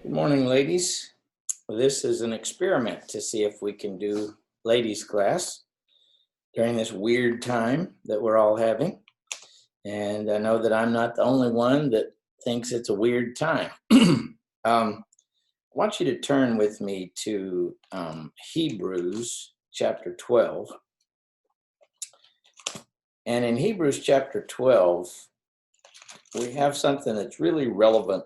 Good morning, ladies. This is an experiment to see if we can do ladies' class during this weird time that we're all having. And I know that I'm not the only one that thinks it's a weird time. I want you to turn with me to Hebrews chapter 12. And in Hebrews chapter 12, we have something that's really relevant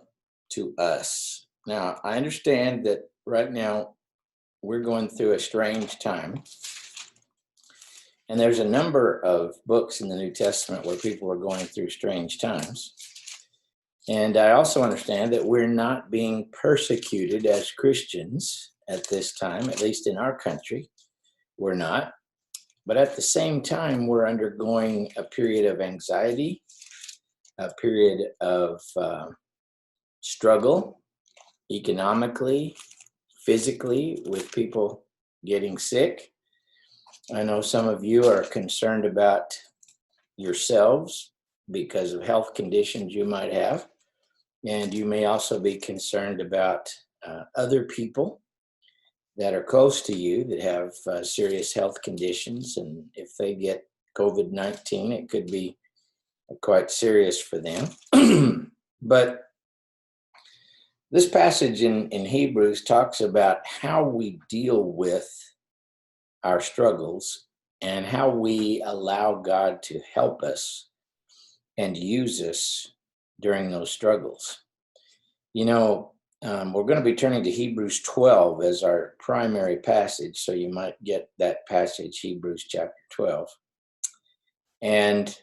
to us. Now, I understand that right now we're going through a strange time. And there's a number of books in the New Testament where people are going through strange times. And I also understand that we're not being persecuted as Christians at this time, at least in our country. We're not. But at the same time, we're undergoing a period of anxiety, a period of struggle, economically, physically, with people getting sick. I know some of you are concerned about yourselves because of health conditions you might have, and you may also be concerned about other people that are close to you that have serious health conditions, and if they get COVID-19, it could be quite serious for them. But this passage in Hebrews talks about how we deal with our struggles and how we allow God to help us and use us during those struggles. You know, we're going to be turning to Hebrews 12 as our primary passage, so you might get that passage, Hebrews chapter 12. And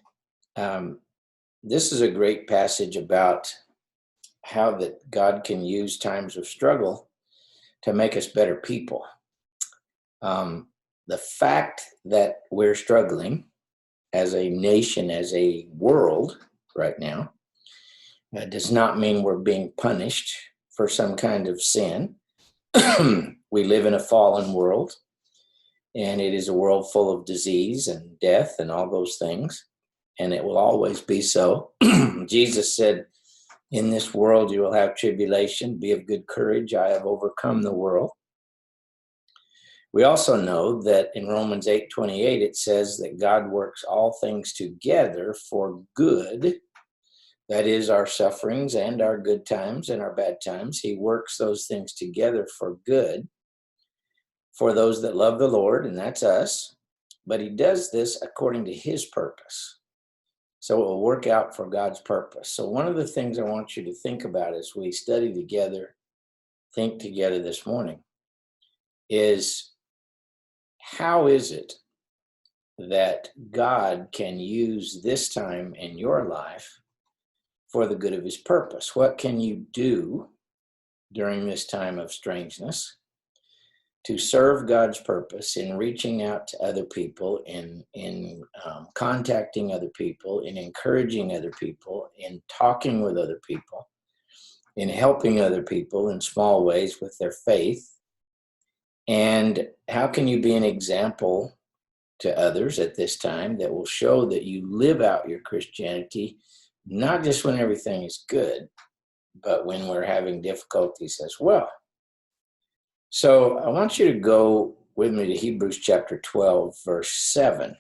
this is a great passage about how that God can use times of struggle to make us better people. The fact that we're struggling as a nation, as a world right now, does not mean we're being punished for some kind of sin. We live in a fallen world, and it is a world full of disease and death and all those things, and it will always be so. Jesus said, "In this world you will have tribulation. Be of good courage. I have overcome the world." We also know that in Romans 8:28, it says that God works all things together for good. That is, our sufferings and our good times and our bad times. He works those things together for good for those that love the Lord, and that's us. But he does this according to his purpose. So it will work out for God's purpose. So one of the things I want you to think about as we study together, think together this morning, is how is it that God can use this time in your life for the good of his purpose? What can you do during this time of strangeness to serve God's purpose in reaching out to other people, in contacting other people, in encouraging other people, in talking with other people, in helping other people in small ways with their faith? And how can you be an example to others at this time that will show that you live out your Christianity, not just when everything is good, but when we're having difficulties as well? So I want you to go with me to Hebrews chapter 12, verse 7.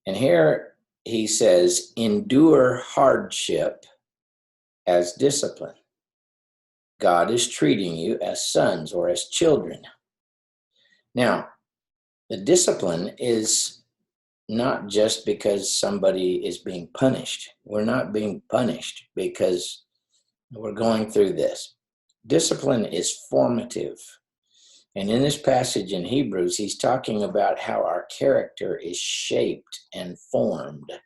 And here he says, "Endure hardship as discipline." God is treating you as sons or as children. Now, the discipline is not just because somebody is being punished. We're not being punished because we're going through this. Discipline is formative. And in this passage in Hebrews, he's talking about how our character is shaped and formed,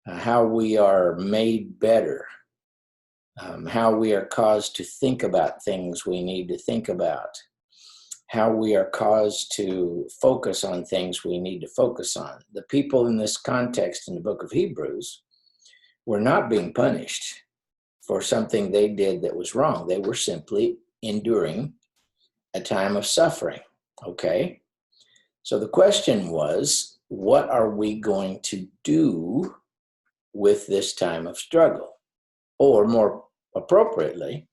how we are made better, how we are caused to think about things we need to think about, how we are caused to focus on things we need to focus on. The people in this context in the book of Hebrews were not being punished for something they did that was wrong. They were simply enduring a time of suffering, okay? So the question was, what are we going to do with this time of struggle? Or more appropriately,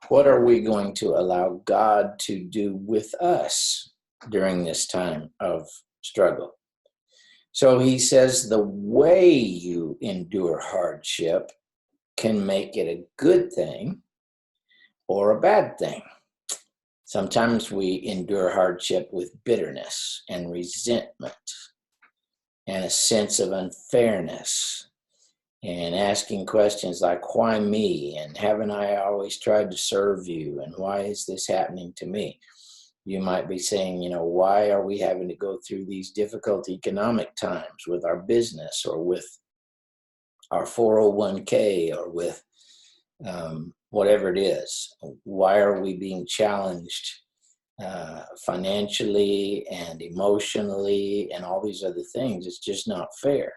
What are we going to allow God to do with us during this time of struggle? So he says the way you endure hardship can make it a good thing or a bad thing. Sometimes we endure hardship with bitterness and resentment and a sense of unfairness and asking questions like, why me? And haven't I always tried to serve you? And why is this happening to me? You might be saying, why are we having to go through these difficult economic times with our business or with our 401k or with whatever it is? Why are we being challenged financially and emotionally and all these other things? It's just not fair.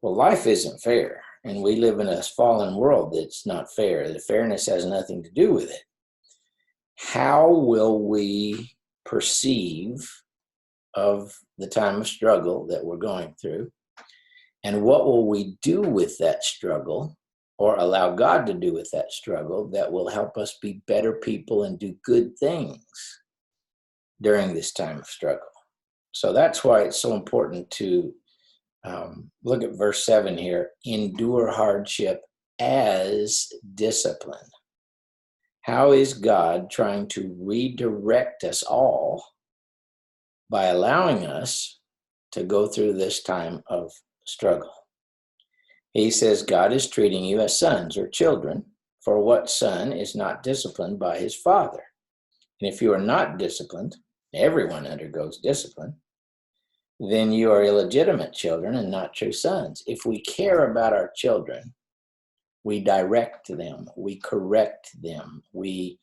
Well, life isn't fair, and we live in a fallen world that's not fair. The fairness has nothing to do with it. How will we perceive of the time of struggle that we're going through? And what will we do with that struggle, or allow God to do with that struggle, that will help us be better people and do good things during this time of struggle? So that's why it's so important to look at verse 7 here. Endure hardship as discipline. How is God trying to redirect us all by allowing us to go through this time of struggle? He says God is treating you as sons or children, for what son is not disciplined by his father? And if you are not disciplined, everyone undergoes discipline, then you are illegitimate children and not true sons. If we care about our children, we direct them, we correct them, we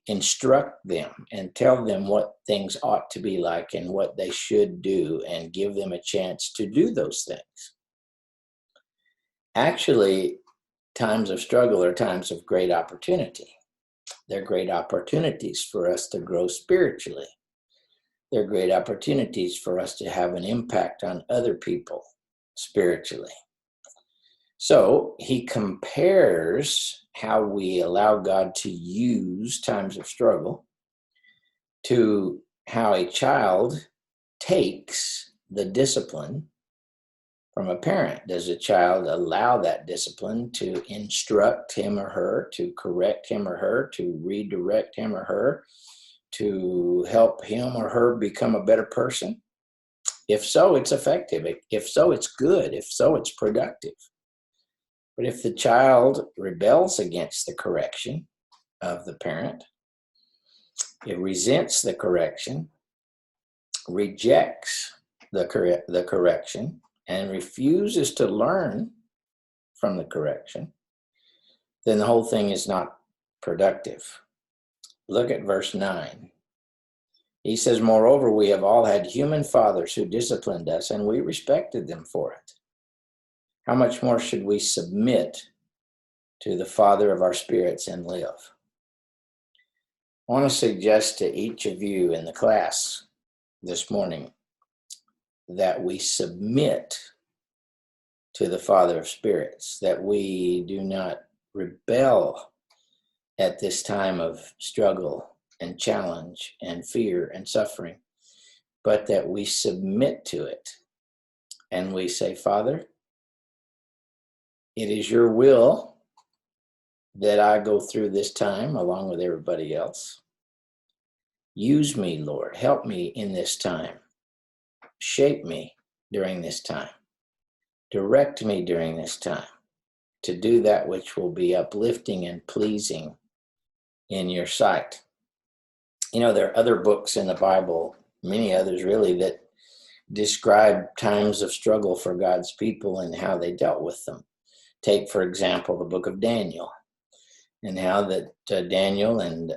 instruct them and tell them what things ought to be like and what they should do, and give them a chance to do those things. Actually, times of struggle are times of great opportunity. They're great opportunities for us to grow spiritually. They're great opportunities for us to have an impact on other people spiritually. So he compares how we allow God to use times of struggle to how a child takes the discipline from a parent. Does a child allow that discipline to instruct him or her, to correct him or her, to redirect him or her, to help him or her become a better person? If so, it's effective. If so, it's good. If so, it's productive. But if the child rebels against the correction of the parent, it resents the correction, rejects the correction, and refuses to learn from the correction, then the whole thing is not productive. Look at verse 9. He says, moreover, we have all had human fathers who disciplined us, and we respected them for it. How much more should we submit to the Father of our spirits and live? I want to suggest to each of you in the class this morning that we submit to the Father of spirits, that we do not rebel at this time of struggle and challenge and fear and suffering, but that we submit to it and we say, Father, it is your will that I go through this time along with everybody else. Use me, Lord. Help me in this time. Shape me during this time. Direct me during this time to do that which will be uplifting and pleasing in your sight. There are other books in the Bible, many others really, that describe times of struggle for God's people and how they dealt with them. Take, for example, the book of Daniel, and how that Daniel and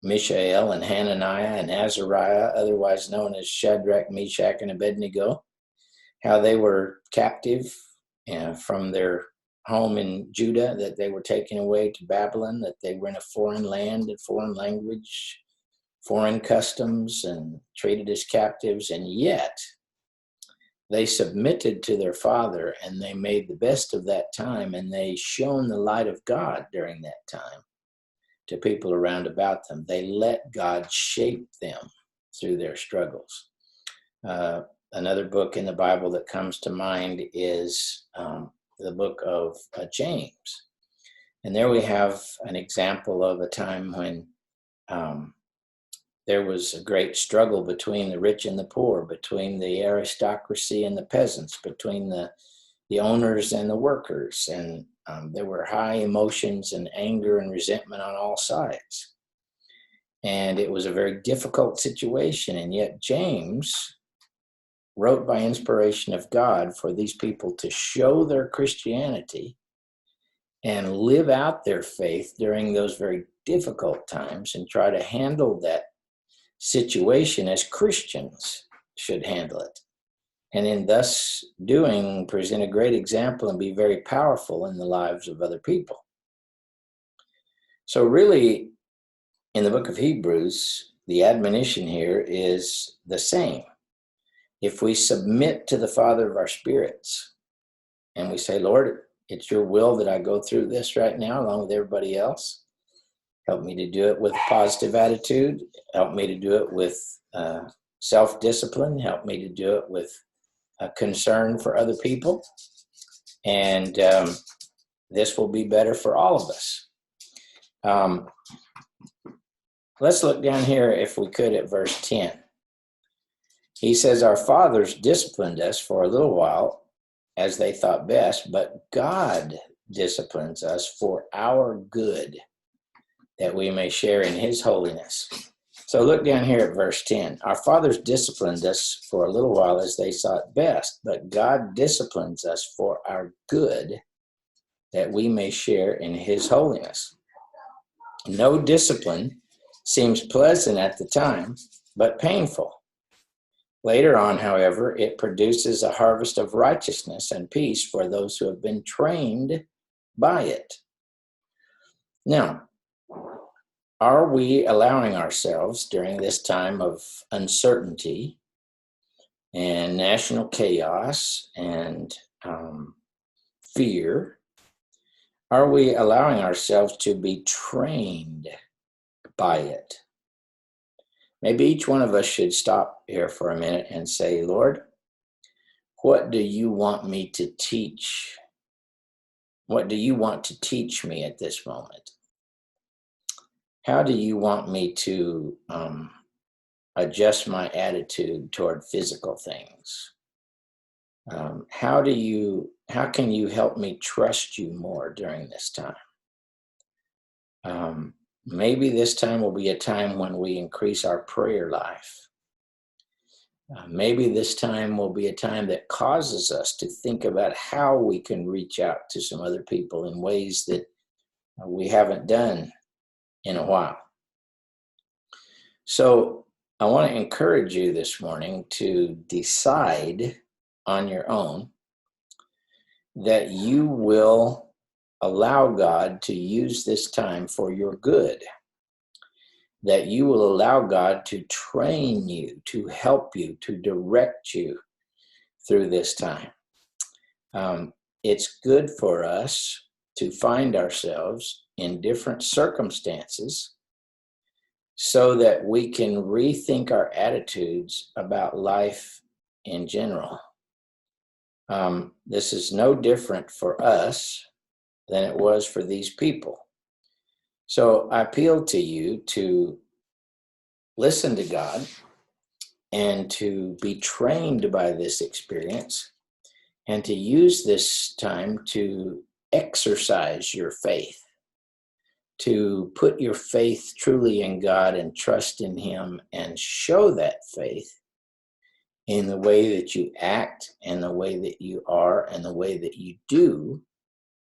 Mishael and Hananiah and Azariah, otherwise known as Shadrach, Meshach, and Abednego, how they were captive from their home in Judah, that they were taken away to Babylon, that they were in a foreign land, a foreign language, foreign customs, and treated as captives. And yet, they submitted to their Father, and they made the best of that time, and they shone the light of God during that time to people around about them. They let God shape them through their struggles. Another book in the Bible that comes to mind is the book of James. And there we have an example of a time when there was a great struggle between the rich and the poor, between the aristocracy and the peasants, between the owners and the workers. And there were high emotions and anger and resentment on all sides. And it was a very difficult situation. And yet James wrote by inspiration of God for these people to show their Christianity and live out their faith during those very difficult times and try to handle that situation as Christians should handle it. And in thus doing, present a great example and be very powerful in the lives of other people. So really, in the book of Hebrews, the admonition here is the same. If we submit to the Father of our spirits and we say, Lord, it's your will that I go through this right now along with everybody else. Help me to do it with a positive attitude. Help me to do it with self-discipline. Help me to do it with a concern for other people. And this will be better for all of us. Let's look down here, if we could, at verse 10. He says, our fathers disciplined us for a little while as they thought best, but God disciplines us for our good, that we may share in his holiness. So look down here at verse 10. Our fathers disciplined us for a little while as they thought best, but God disciplines us for our good, that we may share in his holiness. No discipline seems pleasant at the time, but painful. Later on, however, it produces a harvest of righteousness and peace for those who have been trained by it. Now, are we allowing ourselves during this time of uncertainty and national chaos and fear, are we allowing ourselves to be trained by it? Maybe each one of us should stop here for a minute and say, Lord, what do you want me to teach? What do you want to teach me at this moment? How do you want me to adjust my attitude toward physical things? How can you help me trust you more during this time? Maybe this time will be a time when we increase our prayer life. Maybe this time will be a time that causes us to think about how we can reach out to some other people in ways that we haven't done in a while. So I want to encourage you this morning to decide on your own that you will allow God to use this time for your good, that you will allow God to train you, to help you, to direct you through this time. It's good for us to find ourselves in different circumstances so that we can rethink our attitudes about life in general. This is no different for us than it was for these people. So I appeal to you to listen to God and to be trained by this experience and to use this time to exercise your faith, to put your faith truly in God and trust in him and show that faith in the way that you act and the way that you are and the way that you do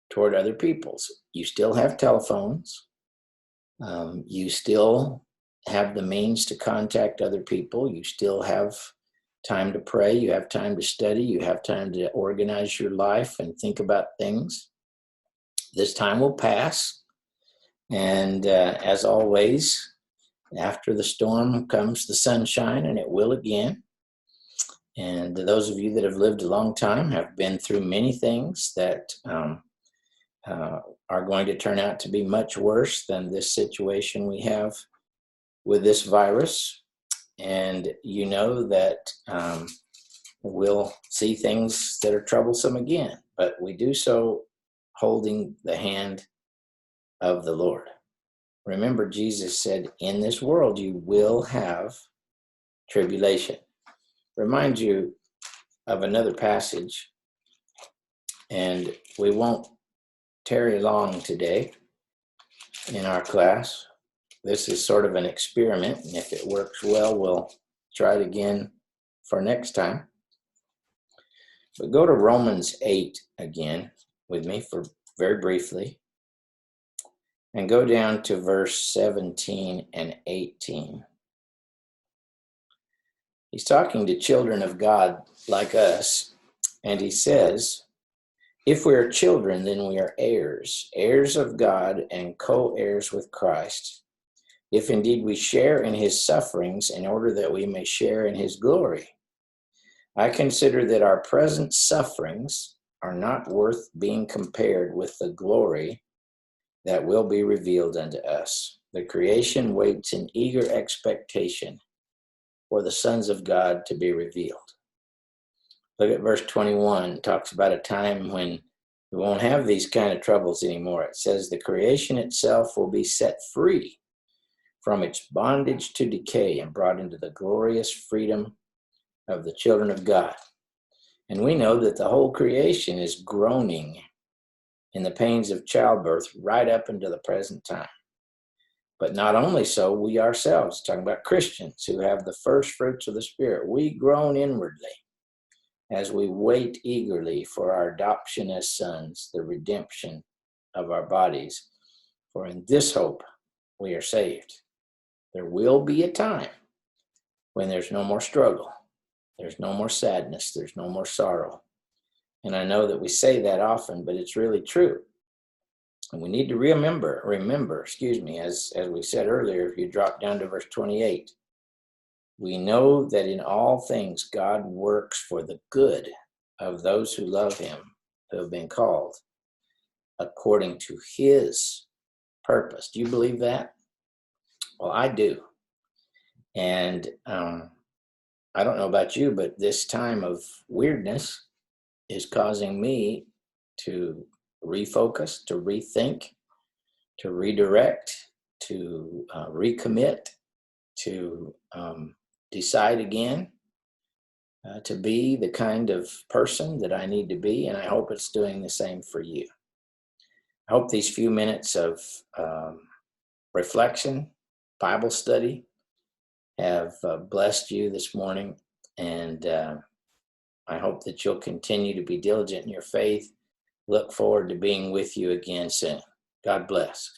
toward other people's. You still have telephones. You still have the means to contact other people. You still have time to pray. You have time to study. You have time to organize your life and think about things. This time will pass. And as always, after the storm comes the sunshine, and it will again. And those of you that have lived a long time have been through many things that are going to turn out to be much worse than this situation we have with this virus. And you know that we'll see things that are troublesome again, but we do so holding the hand of the Lord. Remember, Jesus said, in this world you will have tribulation. Remind you of another passage, and we won't tarry long today in our class. This is sort of an experiment, and if it works well, we'll try it again for next time. But go to Romans 8 again with me for very briefly, and go down to verse 17 and 18. He's talking to children of God like us, and he says, if we are children, then we are heirs, heirs of God and co-heirs with Christ, if indeed we share in his sufferings in order that we may share in his glory. I consider that our present sufferings are not worth being compared with the glory that will be revealed unto us. The creation waits in eager expectation for the sons of God to be revealed. Look at verse 21. It talks about a time when we won't have these kind of troubles anymore. It says the creation itself will be set free from its bondage to decay and brought into the glorious freedom of the children of God. And we know that the whole creation is groaning in the pains of childbirth right up into the present time. But not only so, we ourselves, talking about Christians who have the first fruits of the Spirit, we groan inwardly as we wait eagerly for our adoption as sons, the redemption of our bodies. For in this hope we are saved. There will be a time when there's no more struggle, there's no more sadness, there's no more sorrow. And I know that we say that often, but it's really true. And we need to remember, as we said earlier, if you drop down to verse 28, we know that in all things God works for the good of those who love him, who have been called according to his purpose. Do you believe that? Well, I do. And I don't know about you, but this time of weirdness is causing me to refocus, to rethink, to redirect, to recommit, to decide again, to be the kind of person that I need to be, and I hope it's doing the same for you. I hope these few minutes of reflection, Bible study, have blessed you this morning, and I hope that you'll continue to be diligent in your faith. Look forward to being with you again soon. God bless.